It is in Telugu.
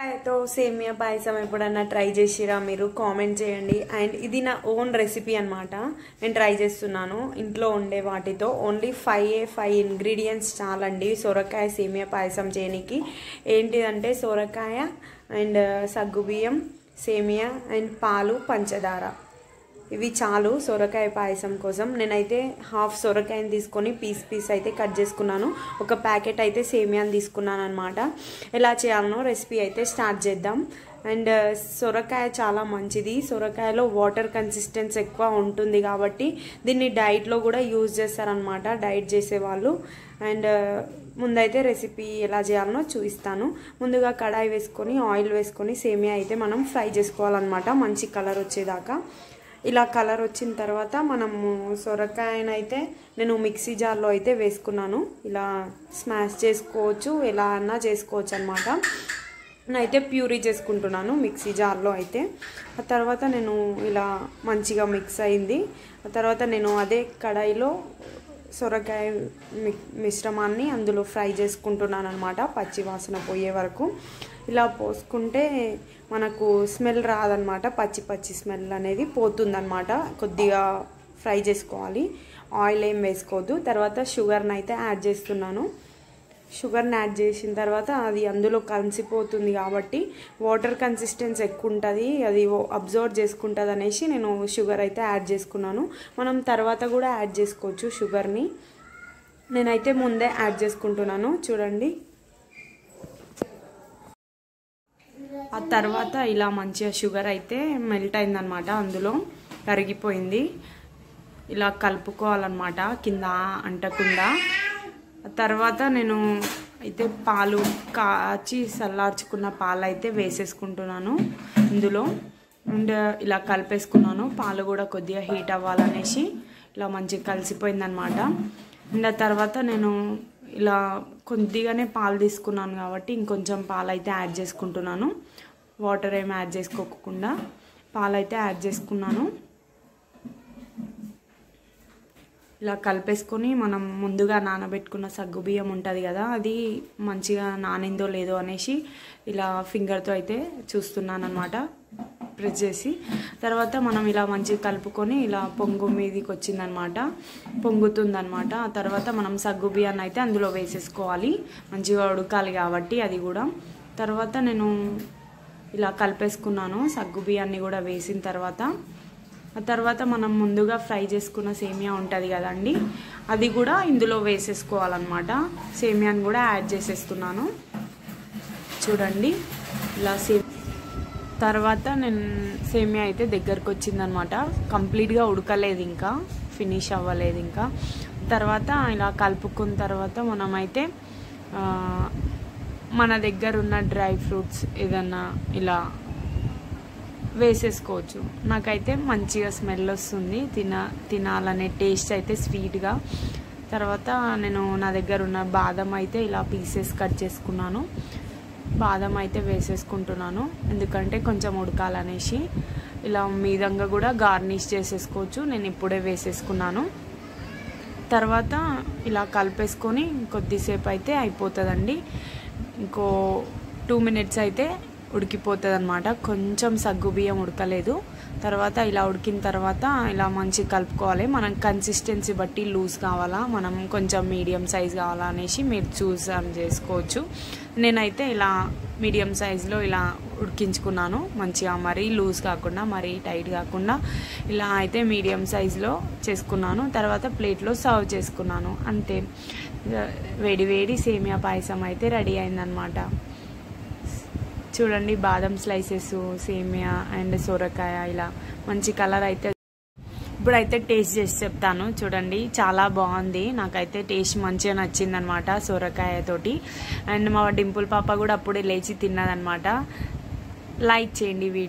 तो సేమియా పాయసం ఎప్పుడన్నా ట్రై చేసిరా మీరు కామెంట్ చేయండి అండ్ ఇది నా ఓన్ రెసిపీ అన్నమాట నేను ట్రై చేస్తున్నాను ఇంట్లో ఉండే వాటితో ఓన్లీ 5 ఇంగ్రీడియెంట్స్ చాలండి సొరకాయ సేమియా పాయసం చేయడానికి ఏంటిదంటే సొరకాయ అండ్ సగ్గుబియ్యం సేమియా అండ్ పాలు పంచదార ఇవి చాలు సొరకాయ పాయసం కోసం నేనైతే హాఫ్ సొరకాయని తీసుకొని పీస్ అయితే కట్ చేసుకున్నాను ఒక ప్యాకెట్ అయితే సేమియాని తీసుకున్నాను అన్నమాట ఎలా చేయాలనో రెసిపీ అయితే స్టార్ట్ చేద్దాం అండ్ సొరకాయ చాలా మంచిది సొరకాయలో వాటర్ కన్సిస్టెన్సీ ఎక్కువ ఉంటుంది కాబట్టి దీన్ని డైట్లో కూడా యూజ్ చేస్తారనమాట డైట్ చేసేవాళ్ళు అండ్ ముందైతే రెసిపీ ఎలా చేయాలనో చూపిస్తాను ముందుగా కడాయి వేసుకొని ఆయిల్ వేసుకొని సేమియా అయితే మనం ఫ్రై చేసుకోవాలన్నమాట మంచి కలర్ వచ్చేదాకా ఇలా కలర్ వచ్చిన తర్వాత మనము సొరకాయనైతే నేను మిక్సీ జార్లో అయితే వేసుకున్నాను ఇలా స్మాష్ చేసుకోవచ్చు ఎలా అన్నా చేసుకోవచ్చు అన్నమాట నేనైతే ప్యూరీ చేసుకుంటున్నాను మిక్సీ జార్లో అయితే ఆ తర్వాత నేను ఇలా మంచిగా మిక్స్ అయింది ఆ తర్వాత నేను అదే కడాయిలో సొరకాయ మిశ్రమాన్ని అందులో ఫ్రై చేసుకుంటున్నాను అన్నమాట పచ్చి వాసన పోయే వరకు ఇలా పోసుకుంటే మనకు స్మెల్ రాదన్నమాట పచ్చి స్మెల్ అనేది పోతుందన్నమాట కొద్దిగా ఫ్రై చేసుకోవాలి ఆయిల్ ఏం వేసుకోవద్దు తర్వాత షుగర్ని అయితే యాడ్ చేస్తున్నాను షుగర్ని యాడ్ చేసిన తర్వాత అది అందులో కలిసిపోతుంది కాబట్టి వాటర్ కన్సిస్టెన్సీ ఎక్కువ ఉంటుంది అది అబ్జర్వ్ చేసుకుంటుంది అనేసి నేను షుగర్ అయితే యాడ్ చేసుకున్నాను మనం తర్వాత కూడా యాడ్ చేసుకోవచ్చు షుగర్ని నేనైతే ముందే యాడ్ చేసుకుంటున్నాను చూడండి ఆ తర్వాత ఇలా మంచిగా షుగర్ అయితే మెల్ట్ అయిందనమాట అందులో కరిగిపోయింది ఇలా కలుపుకోవాలన్నమాట కింద అంటకుండా తర్వాత నేను అయితే పాలు కాచి చల్లార్చుకున్న పాలు అయితే వేసేసుకుంటున్నాను ఇందులో అండ్ ఇలా కలిపేసుకున్నాను పాలు కూడా కొద్దిగా హీట్ అవ్వాలనేసి ఇలా మంచిగా కలిసిపోయిందనమాట అండ్ ఆ తర్వాత నేను ఇలా కొద్దిగానే పాలు తీసుకున్నాను కాబట్టి ఇంకొంచెం పాలు అయితే యాడ్ చేసుకుంటున్నాను వాటర్ ఏమి యాడ్ చేసుకోకుండా పాలు అయితే యాడ్ చేసుకున్నాను ఇలా కలిపేసుకొని మనం ముందుగా నానబెట్టుకున్న సగ్గుబియ్యం ఉంటుంది కదా అది మంచిగా నానిందో లేదో అనేసి ఇలా ఫింగర్తో అయితే చూస్తున్నాను అనమాట ప్రెస్ చేసి తర్వాత మనం ఇలా మంచిగా కలుపుకొని ఇలా పొంగు మీదకి వచ్చిందనమాట పొంగుతుందనమాట ఆ తర్వాత మనం సగ్గుబియ్యాన్ని అయితే అందులో వేసేసుకోవాలి మంచిగా ఉడకాలి కాబట్టి అది కూడా తర్వాత నేను ఇలా కలిపేసుకున్నాను సగ్గుబియ్యాన్ని కూడా వేసిన తర్వాత ఆ తర్వాత మనం ముందుగా ఫ్రై చేసుకున్న సేమియా ఉంటుంది కదండి అది కూడా ఇందులో వేసేసుకోవాలన్నమాట సేమియాని కూడా యాడ్ చేసేస్తున్నాను చూడండి ఇలా తర్వాత నేను సేమియా అయితే దగ్గరకు వచ్చిందనమాట కంప్లీట్గా ఉడకలేదు ఇంకా ఫినిష్ అవ్వలేదు ఇంకా తర్వాత ఇలా కలుపుకున్న తర్వాత మనమైతే మన దగ్గర ఉన్న డ్రై ఫ్రూట్స్ ఏదన్నా ఇలా వేసేసుకోవచ్చు నాకైతే మంచిగా స్మెల్ వస్తుంది తినాలనే టేస్ట్ అయితే స్వీట్గా తర్వాత నేను నా దగ్గర ఉన్న బాదం అయితే ఇలా పీసెస్ కట్ చేసుకున్నాను బాదం అయితే వేసేసుకుంటున్నాను ఎందుకంటే కొంచెం ఉడకాలనేసి ఇలా మీదంగా కూడా గార్నిష్ చేసేసుకోవచ్చు నేను ఇప్పుడే వేసేసుకున్నాను తర్వాత ఇలా కలిపేసుకొని కొద్దిసేపు అయితే అయిపోతుందండి ఇంకో 2 minutes అయితే ఉడికిపోతుంది అనమాట కొంచెం సగ్గుబియ్యం ఉడకలేదు తర్వాత ఇలా ఉడికిన తర్వాత ఇలా మంచిగా కలుపుకోవాలి మనం కన్సిస్టెన్సీ బట్టి లూజ్ కావాలా మనం కొంచెం మీడియం సైజ్ కావాలా అనేసి మీరు చూస్ చేసుకోవచ్చు నేనైతే ఇలా మీడియం సైజులో ఇలా ఉడికించుకున్నాను మంచిగా మరీ లూజ్ కాకుండా మరీ టైట్ కాకుండా ఇలా అయితే మీడియం సైజులో చేసుకున్నాను తర్వాత ప్లేట్లో సర్వ్ చేసుకున్నాను అంతే వేడి సేమియా పాయసం అయితే రెడీ అయిందనమాట చూడండి బాదం స్లైసెస్ సేమియా అండ్ సొరకాయ ఇలా మంచి కలర్ అయితే ఇప్పుడైతే టేస్ట్ చేసి చెప్తాను చూడండి చాలా బాగుంది నాకైతే టేస్ట్ మంచిగా నచ్చిందనమాట సొరకాయ తోటి అండ్ మా డింపుల్ పాప కూడా అప్పుడే లేచి తిన్నదనమాట లైక్ చేయండి వీడియో